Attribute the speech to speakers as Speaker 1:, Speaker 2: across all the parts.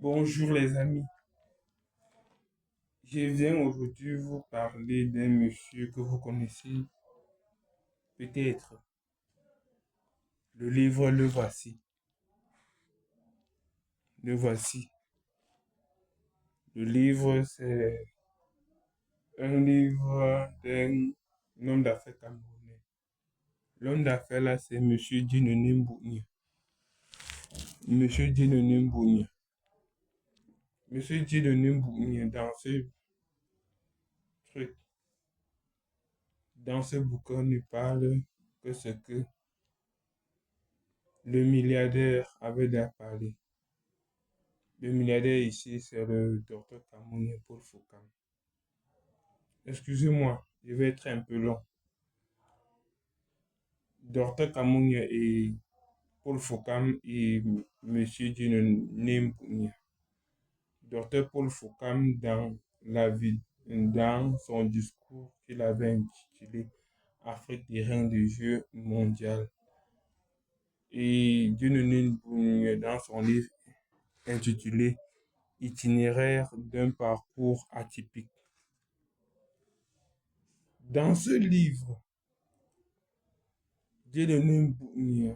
Speaker 1: Bonjour les amis, je viens aujourd'hui vous parler d'un monsieur que vous connaissez peut-être. Le livre Le Voici. Le Voici. Le livre, c'est un livre d'un homme d'affaires camerounais. L'homme d'affaires là, c'est monsieur Dieudonné Mbougne. Monsieur Dieudonné Mbougne. Monsieur Dieudonné Mbougne, truc, dans ce bouquin, il parle que ce que le milliardaire avait à parler. Le milliardaire ici, c'est le docteur Camouné Paul Foucault. Excusez-moi, je vais être un peu long. Docteur Camouné et Paul Foucault et Monsieur Dieudonné Mbougne. Docteur Paul Foucault, dans son discours qu'il avait intitulé Afrique des reins de jeu mondial. Et Dieudonné Mbougne, dans son livre intitulé Itinéraire d'un parcours atypique. Dans ce livre, Dieudonné Mbougne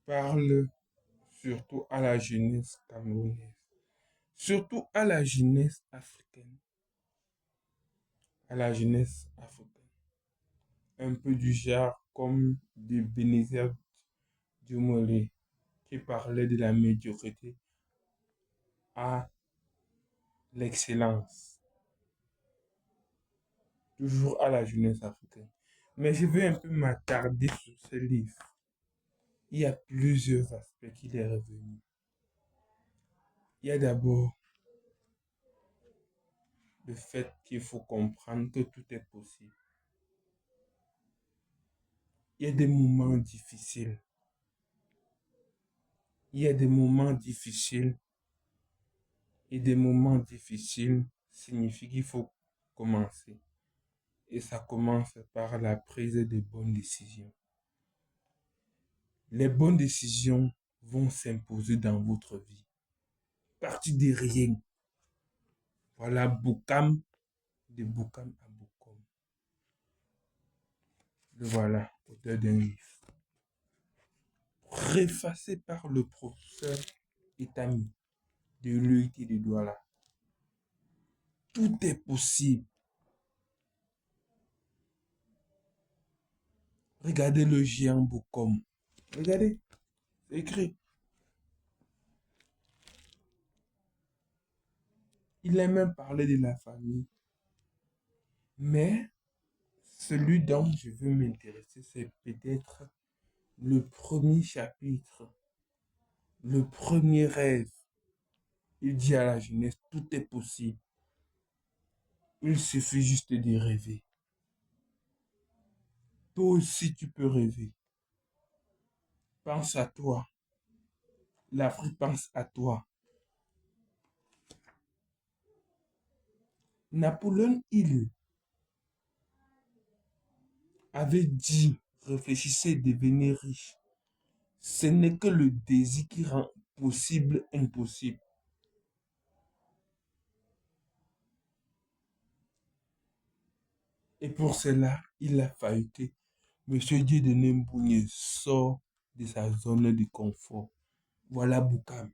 Speaker 1: parle surtout à la jeunesse camerounaise, surtout à la jeunesse africaine, à la jeunesse africaine. Un peu du genre comme de Bénézet Dumolé qui parlait de la médiocrité à l'excellence, toujours à la jeunesse africaine. Mais je vais un peu m'attarder sur ce livre. Il y a plusieurs aspects qu'il est revenu. Il y a d'abord le fait qu'il faut comprendre que tout est possible. Il y a des moments difficiles. Il y a des moments difficiles et des moments difficiles signifie qu'il faut commencer. Et ça commence par la prise de bonnes décisions. Les bonnes décisions vont s'imposer dans votre vie. Partie de rien. Voilà Boukam, de Boukam à Boukam. Le voilà, auteur d'un livre. Préfacé par le professeur Etami de l'UIT de Douala. Tout est possible. Regardez le géant Boukam. Regardez, c'est écrit. Il a même parlé de la famille. Mais celui dont je veux m'intéresser, c'est peut-être le premier chapitre, le premier rêve. Il dit à la jeunesse, tout est possible. Il suffit juste de rêver. Toi aussi, tu peux rêver. Pense à toi. L'Afrique pense à toi. Napoléon Hill avait dit, réfléchissez, devenez riche. Ce n'est que le désir qui rend possible impossible. Et pour cela, il a fallu que M. Dieudonné Mbougne sort de sa zone de confort. Voilà Boukam.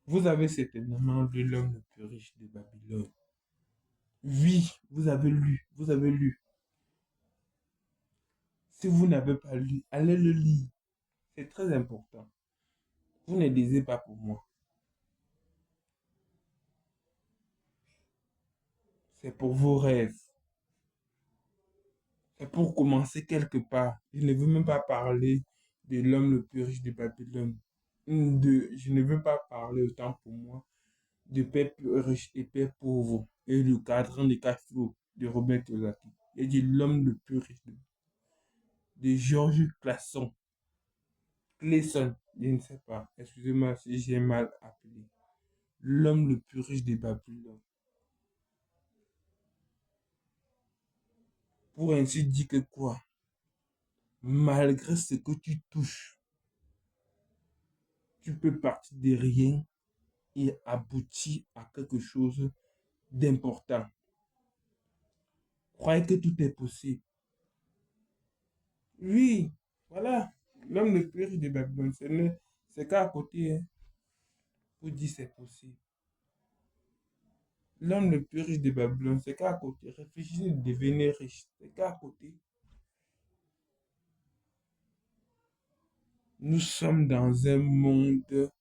Speaker 1: Vous avez certainement lu L'homme le plus riche de Babylone. Oui, vous avez lu, vous avez lu. Si vous n'avez pas lu, allez le lire. C'est très important. Vous ne lisez pas pour moi. C'est pour vos rêves. C'est pour commencer quelque part. Je ne veux même pas parler de l'homme le plus riche de Babylone. Je ne veux pas parler autant pour moi de père riche et père pauvre et le cadran de Castro de Robert Kiyosaki. Et dit l'homme le plus riche de Georges Clason. Clayson, je ne sais pas. Excusez-moi si j'ai mal appelé. L'homme le plus riche de Babylone. Pour ainsi dire que quoi? Malgré ce que tu touches, Tu peux partir de rien et aboutir à quelque chose d'important. Croyez que tout est possible. Oui, voilà. L'homme le plus riche de Babylone, c'est qu'à côté, hein, pour dire c'est possible. L'homme le plus riche de Babylone, c'est qu'à côté. Réfléchissez de devenir riche. C'est qu'à côté. Nous sommes dans un monde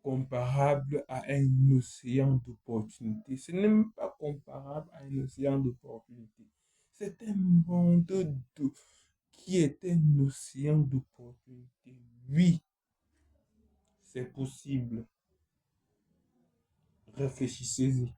Speaker 1: comparable à un océan d'opportunités. Ce n'est même pas comparable à un océan d'opportunités. C'est un monde qui est un océan d'opportunités. Oui, c'est possible. Réfléchissez-y.